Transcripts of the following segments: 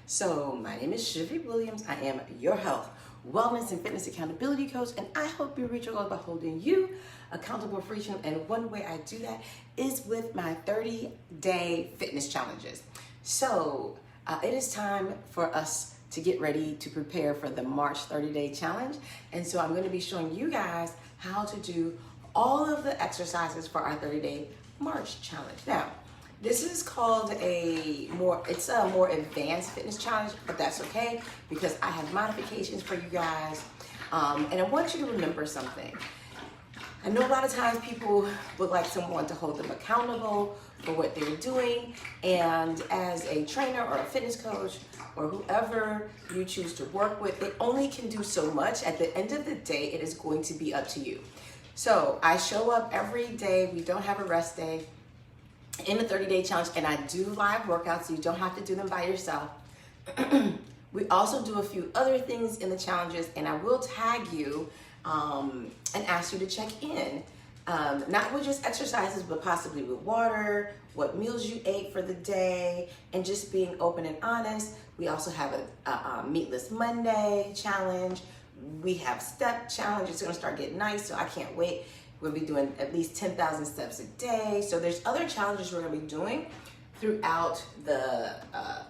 So my name is Shivy Williams. I am your health, wellness, and fitness accountability coach, and I help you reach your goals by holding you accountable for reaching them. And one way I do that is with my 30-day fitness challenges. So it is time for us to get ready to prepare for the March 30-day challenge. And so I'm going to be showing you guys how to do all of the exercises for our 30-day March challenge. Now, this is called a more advanced fitness challenge, but that's okay because I have modifications for you guys. And I want you to remember something. I know a lot of times people would like someone to hold them accountable for what they're doing. And as a trainer or a fitness coach or whoever you choose to work with, they only can do so much. At the end of the day, it is going to be up to you. So I show up every day. We don't have a rest day in the 30-day challenge, and I do live workouts, so you don't have to do them by yourself. We also do a few other things in the challenges, and I will tag you and ask you to check in, not with just exercises, but possibly with water, what meals you ate for the day, and just being open and honest. We also have a Meatless Monday challenge. We have step challenge. It's gonna start getting nice, so I can't wait. We'll be doing at least 10,000 steps a day. So there's other challenges we're gonna be doing throughout the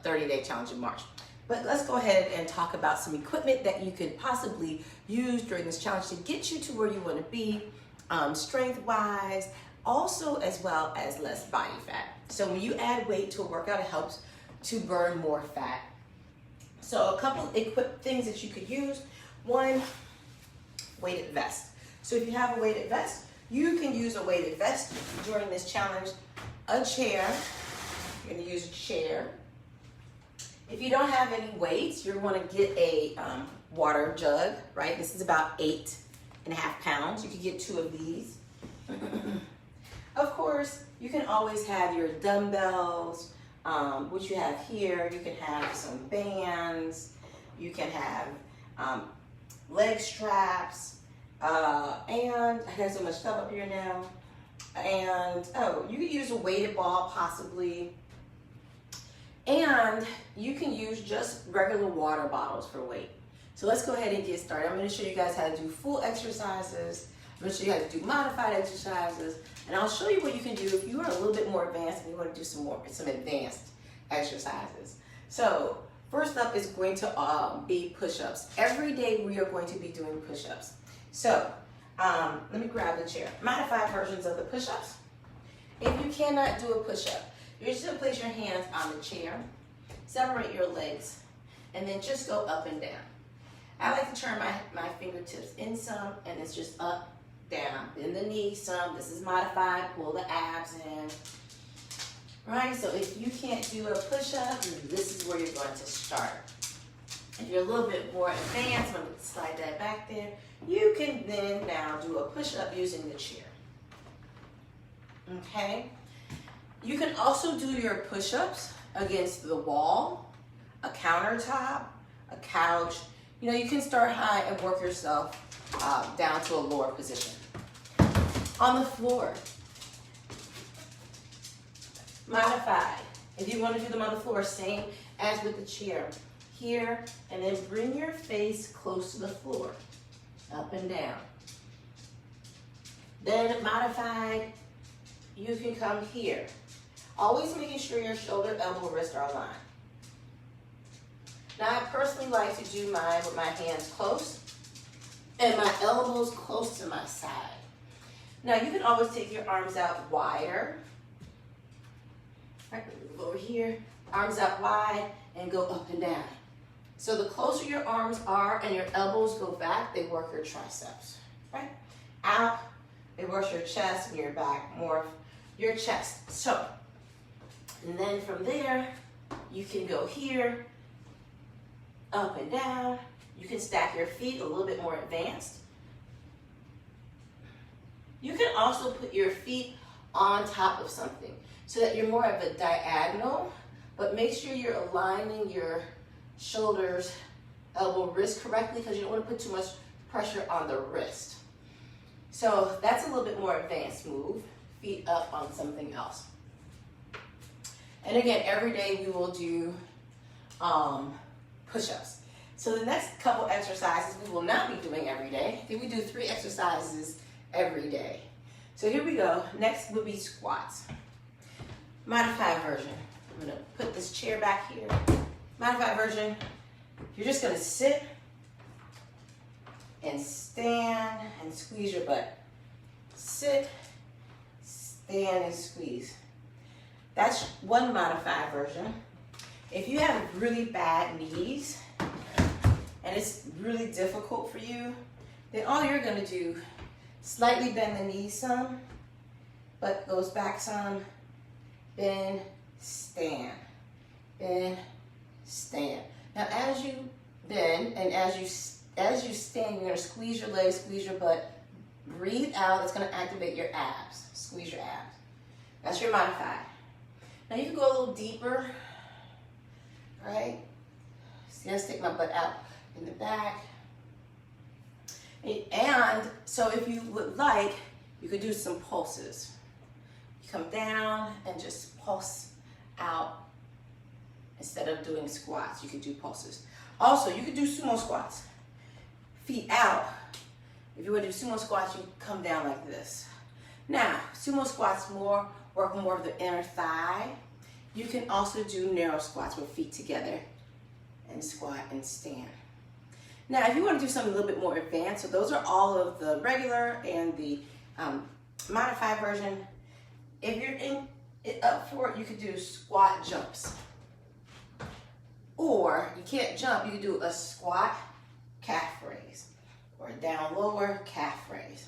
30-day challenge in March. But let's go ahead and talk about some equipment that you could possibly use during this challenge to get you to where you wanna be, strength-wise, also as well as less body fat. So when you add weight to a workout, it helps to burn more fat. So a couple things that you could use. One, weighted vest. So if you have a weighted vest, you can use a weighted vest during this challenge. A chair, you're gonna use a chair. If you don't have any weights, you're gonna get a water jug, right? This is about 8.5 pounds. You can get 2 of these. Of course, you can always have your dumbbells, which you have here. You can have some bands. You can have leg straps. And I got so much stuff up here now. And you could use a weighted ball possibly. And you can use just regular water bottles for weight. So let's go ahead and get started. I'm going to show you guys how to do full exercises. I'm going to show you how to do modified exercises. And I'll show you what you can do if you are a little bit more advanced and you want to do some advanced exercises. So first up is going to be push-ups. Every day we are going to be doing push-ups. So let me grab the chair. Modified versions of the push-ups. If you cannot do a push-up, you're just gonna place your hands on the chair, separate your legs, and then just go up and down. I like to turn my fingertips in some, and it's just up, down. Bend the knee some. This is modified. Pull the abs in. Right, so if you can't do a push-up, this is where you're going to start. If you're a little bit more advanced, I'm going to slide that back there. You can then now do a push-up using the chair. Okay? You can also do your push-ups against the wall, a countertop, a couch. You know, you can start high and work yourself down to a lower position. On the floor, modified. If you want to do them on the floor, same as with the chair. Here, and then bring your face close to the floor, up and down. Then modified, you can come here. Always making sure your shoulder, elbow, wrist are aligned. Now I personally like to do mine with my hands close and my elbows close to my side. Now you can always take your arms out wider. Right, move over here, arms out wide and go up and down. So the closer your arms are and your elbows go back, they work your triceps, right? Out, they work your chest and your back, more your chest. So, and then from there, you can go here, up and down. You can stack your feet a little bit more advanced. You can also put your feet on top of something so that you're more of a diagonal, but make sure you're aligning your shoulders, elbow, wrist correctly because you don't want to put too much pressure on the wrist. So that's a little bit more advanced move. Feet up on something else. And again, every day we will do push-ups. So the next couple exercises we will not be doing every day. Then we do 3 exercises every day. So here we go. Next will be squats. Modified version. I'm gonna put this chair back here. Modified version, you're just gonna sit and stand and squeeze your butt. Sit, stand, and squeeze. That's one modified version. If you have really bad knees and it's really difficult for you, then all you're gonna do, slightly bend the knees some, butt goes back some, bend, stand, bend, stand. Now as you bend and as you stand, you're gonna squeeze your legs, squeeze your butt, breathe out. It's gonna activate your abs. Squeeze your abs. That's your modified. Now you can go a little deeper, right? See, I stick my butt out in the back. And so if you would like, you could do some pulses. You come down and just pulse out instead of doing squats. You could do pulses. Also, you could do sumo squats. Feet out. If you want to do sumo squats, you come down like this. Now, sumo squats work more of the inner thigh. You can also do narrow squats with feet together and squat and stand. Now, if you want to do something a little bit more advanced, so those are all of the regular and the modified version. If you're up for it, you could do squat jumps. Or you can't jump, you could do a squat calf raise or down lower calf raise.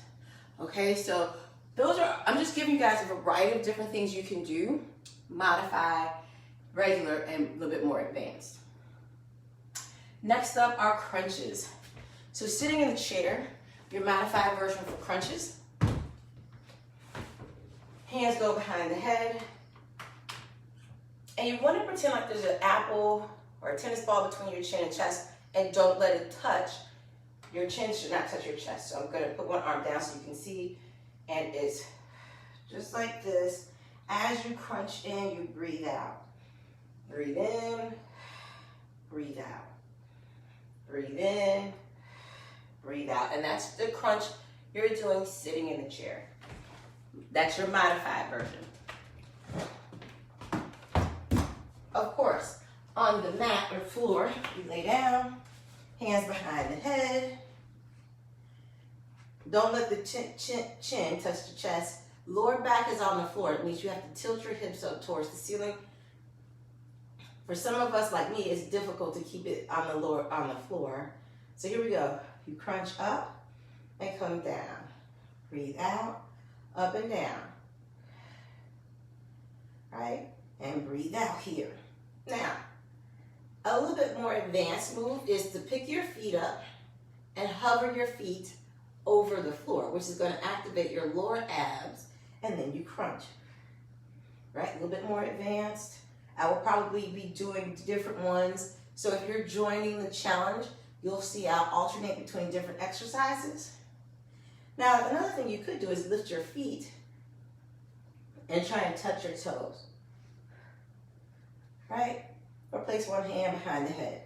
Okay, so those are, I'm just giving you guys a variety of different things you can do, modified, regular, and a little bit more advanced. Next up are crunches. So sitting in the chair, your modified version for crunches. Hands go behind the head. And you want to pretend like there's an apple or a tennis ball between your chin and chest, and don't let it touch. Your chin should not touch your chest. So I'm going to put one arm down so you can see. And it's just like this. As you crunch in, you breathe out. Breathe in, breathe out. Breathe in, breathe out. And that's the crunch you're doing sitting in the chair. That's your modified version. Of course, on the mat or floor, you lay down, hands behind the head. Don't let the chin touch the chest. Lower back is on the floor. It means you have to tilt your hips up towards the ceiling. For some of us, like me, it's difficult to keep it on the floor. So here we go. You crunch up and come down. Breathe out, up and down. Right? And breathe out here. Now, a little bit more advanced move is to pick your feet up and hover your feet over the floor, which is going to activate your lower abs, and then you crunch. Right? A little bit more advanced. I will probably be doing different ones. So if you're joining the challenge, you'll see I'll alternate between different exercises. Now, another thing you could do is lift your feet and try and touch your toes. Right? Or place one hand behind the head.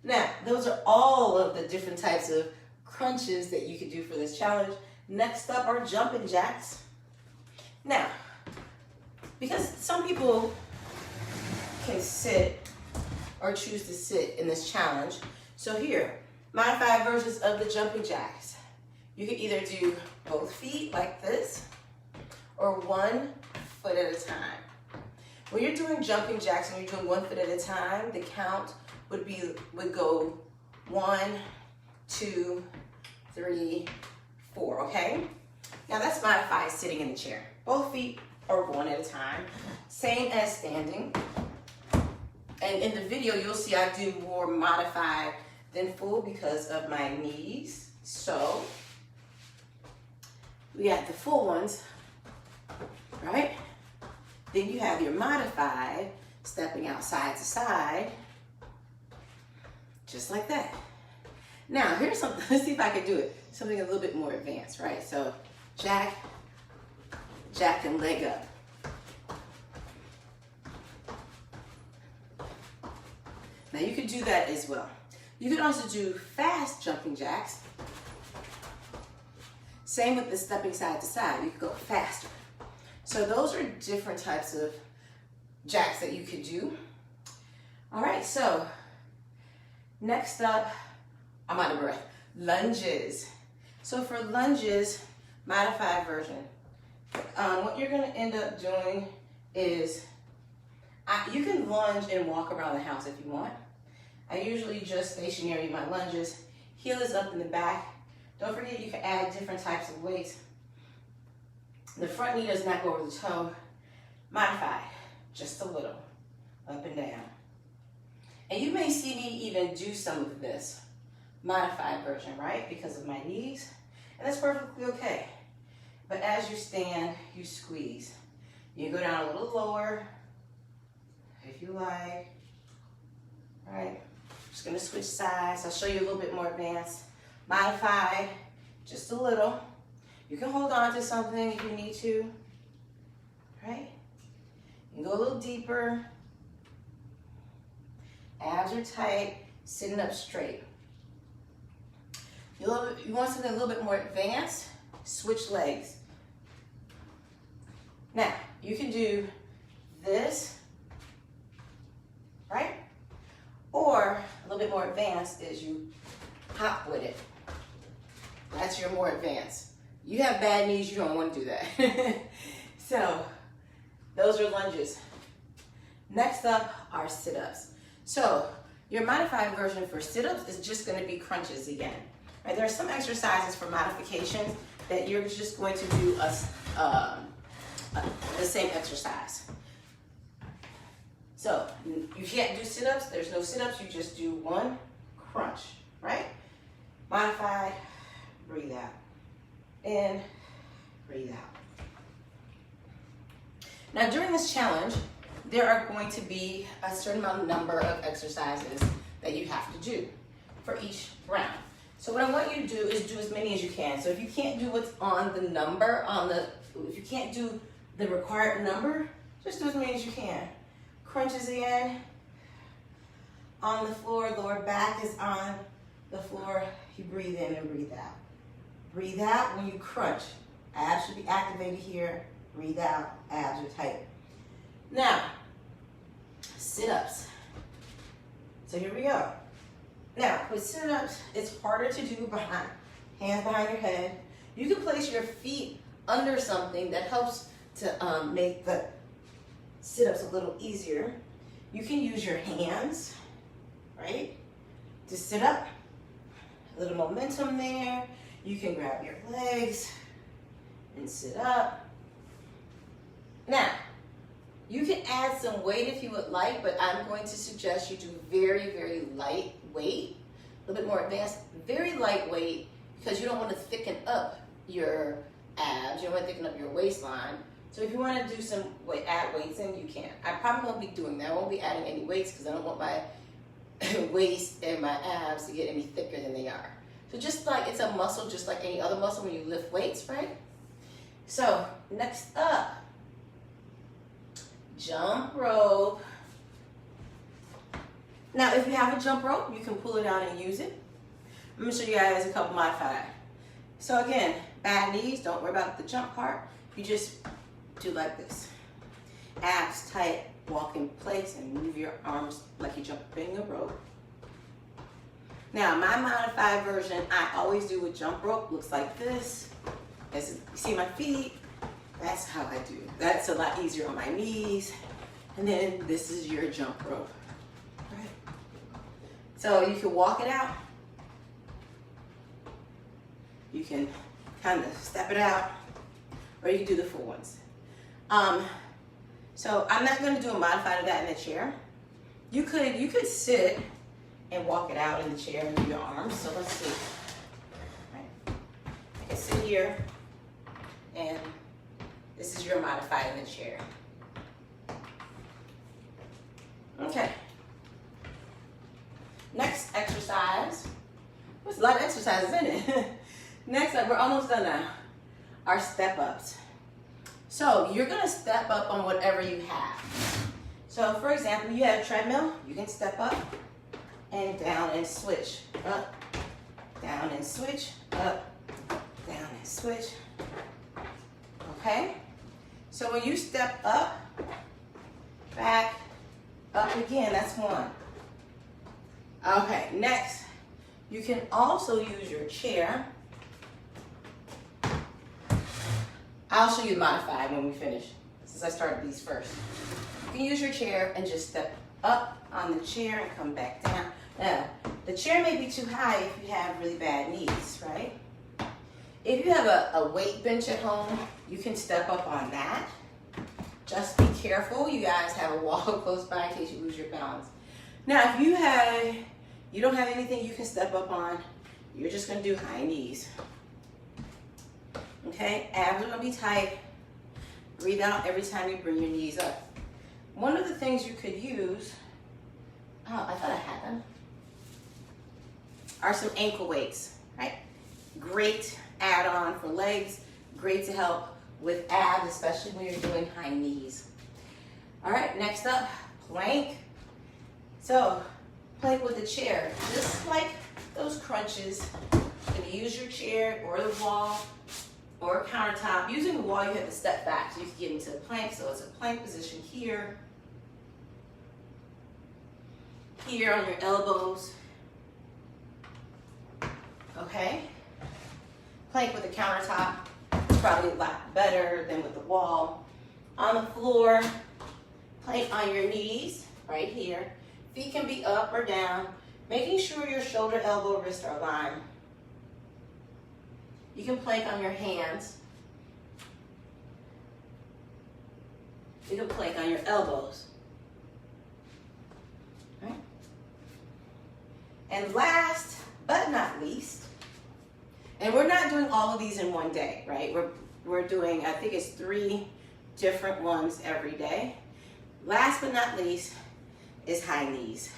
Now, those are all of the different types of crunches that you could do for this challenge. Next up are jumping jacks. Now, because some people can sit or choose to sit in this challenge. So here, modified versions of the jumping jacks. You can either do both feet like this or 1 foot at a time. When you're doing jumping jacks and you're doing 1 foot at a time, the count would go 1, 2, 3, 4, okay? Now that's modified sitting in the chair. Both feet are 1 at a time. Same as standing. And in the video, you'll see I do more modified than full because of my knees. So we got the full ones, right? Then you have your modified, stepping out side to side, just like that. Now, here's something, let's see if I can do it. Something a little bit more advanced, right? So jack, jack and leg up. Now you could do that as well. You could also do fast jumping jacks. Same with the stepping side to side. You could go faster. So those are different types of jacks that you could do. All right, so next up, I'm out of breath, lunges. So for lunges, modified version, what you're gonna end up doing is, you can lunge and walk around the house if you want. I usually just stationary my lunges. Heel is up in the back. Don't forget you can add different types of weights. The front knee does not go over the toe. Modified, just a little, up and down. And you may see me even do some of this modified version, right? Because of my knees, and that's perfectly okay. But as you stand, you squeeze. You go down a little lower, if you like. All right, just gonna switch sides. I'll show you a little bit more advanced. Modified, just a little. You can hold on to something if you need to, right? You can go a little deeper. Abs are tight, sitting up straight. You want something a little bit more advanced, switch legs. Now, you can do this, right? Or a little bit more advanced is you hop with it. That's your more advanced. You have bad knees, you don't want to do that. So, those are lunges. Next up are sit-ups. So, your modified version for sit-ups is just going to be crunches again. Right? There are some exercises for modifications that you're just going to do the same exercise. So, you can't do sit-ups, there's no sit-ups, you just do one crunch, right? Modified, breathe out. In, breathe out. Now during this challenge, there are going to be a certain number of exercises that you have to do for each round. So what I want you to do is do as many as you can. So if you can't do what's on the number, if you can't do the required number, just do as many as you can. Crunches in, on the floor, lower back is on the floor. You breathe in and breathe out. Breathe out when you crunch. Abs should be activated here. Breathe out, abs are tight. Now, sit-ups. So here we go. Now, with sit-ups, it's harder to do behind, hands behind your head. You can place your feet under something that helps to make the sit-ups a little easier. You can use your hands, right, to sit up. A little momentum there. You can grab your legs and sit up. Now, you can add some weight if you would like, but I'm going to suggest you do very, very light weight, a little bit more advanced, very lightweight, because you don't want to thicken up your abs, you don't want to thicken up your waistline. So if you want to do some weight, add weights in, you can. I probably won't be doing that. I won't be adding any weights because I don't want my waist and my abs to get any thicker than they are. So just like it's a muscle, just like any other muscle when you lift weights, right? So next up, jump rope. Now if you have a jump rope, you can pull it out and use it. I'm going to show you guys a couple modified. So again, bad knees, don't worry about the jump part. You just do like this. Abs tight, walk in place and move your arms like you're jumping a rope. Now, my modified version, I always do with jump rope, looks like this. As you see my feet, that's how I do. That's a lot easier on my knees. And then this is your jump rope. Right. So you can walk it out. You can kind of step it out, or you can do the full ones. So I'm not going to do a modified of that in the chair. You could sit and walk it out in the chair and do your arms. So let's see. Right. I can sit here, and this is your modified in the chair. Okay. Next exercise. There's a lot of exercises in it. Next up, we're almost done now. Our step ups. So you're gonna step up on whatever you have. So for example, you have a treadmill, you can step up. and down and switch. Up, down and switch. Up, down and switch. Okay? So when you step up, back, up again, that's one. Okay, next, you can also use your chair. I'll show you the modified when we finish, since I started these first. You can use your chair and just step up on the chair and come back down. Now, the chair may be too high if you have really bad knees, right? If you have a weight bench at home, you can step up on that. Just be careful. You guys have a wall close by in case you lose your balance. Now, if you don't have anything you can step up on, you're just gonna do high knees. Okay, abs are gonna be tight. Breathe out every time you bring your knees up. One of the things you could use, oh, I thought I had them, are some ankle weights, right? Great add-on for legs, great to help with abs, especially when you're doing high knees. All right, next up, plank. So, plank with the chair, just like those crunches. You're gonna use your chair or the wall or a countertop. Using the wall, you have to step back so you can get into a plank. So it's a plank position here. Here on your elbows. Okay? Plank with a countertop is probably a lot better than with the wall. On the floor, plank on your knees, right here. Feet can be up or down, making sure your shoulder, elbow, wrist are aligned. You can plank on your hands. You can plank on your elbows. Right? And last but not least, and we're not doing all of these in one day, right? We're doing, I think it's 3 different ones every day. Last but not least is high knees.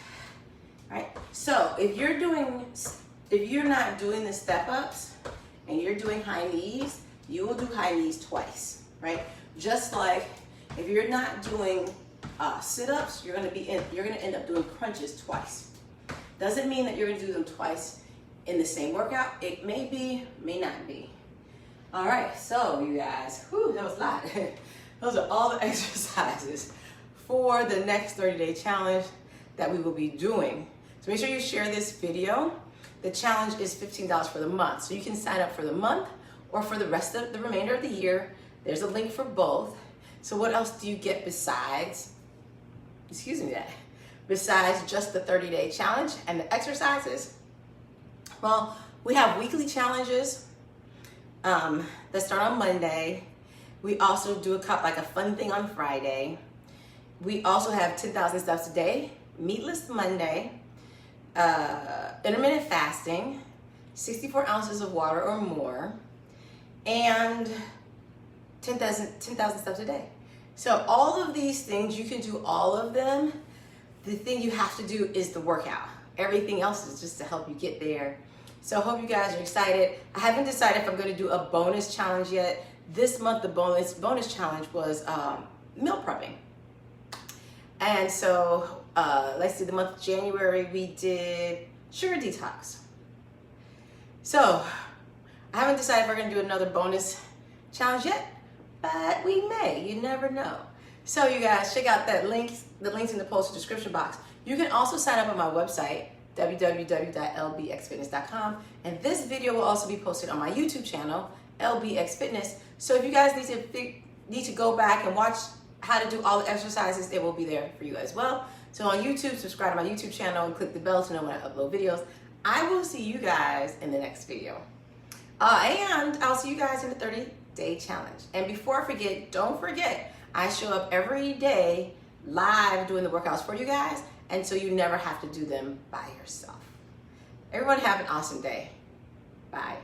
Right? So if you're not doing the step ups and you're doing high knees, you will do high knees twice, right? Just like if you're not doing sit-ups, you're gonna end up doing crunches twice. Doesn't mean that you're gonna do them twice in the same workout. It may be, may not be. All right, so you guys, whew, that was a lot. Those are all the exercises for the next 30-day challenge that we will be doing. So make sure you share this video. The challenge is $15 for the month. So you can sign up for the month or for the rest of the remainder of the year. There's a link for both. So what else do you get besides just the 30-day challenge and the exercises? Well, we have weekly challenges that start on Monday. We also do a fun thing on Friday. We also have 10,000 steps a day, meatless Monday, intermittent fasting, 64 ounces of water or more, and 10,000 steps a day. So all of these things, you can do all of them. The thing you have to do is the workout. Everything else is just to help you get there. So I hope you guys are excited. I haven't decided if I'm going to do a bonus challenge yet. This month, the bonus challenge was meal prepping. And so let's see, the month of January, we did sugar detox. So I haven't decided if we're going to do another bonus challenge yet, but we may. You never know. So you guys, check out the links in the post description box. You can also sign up on my website, www.lbxfitness.com. And this video will also be posted on my YouTube channel, LBX Fitness. So if you guys need to go back and watch how to do all the exercises, they will be there for you as well. So on YouTube, subscribe to my YouTube channel and click the bell to know when I upload videos. I will see you guys in the next video. And I'll see you guys in the 30-day challenge. And before I forget, don't forget, I show up every day live doing the workouts for you guys, and so you never have to do them by yourself. Everyone have an awesome day. Bye.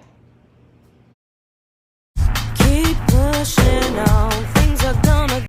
Keep pushing on, things are gonna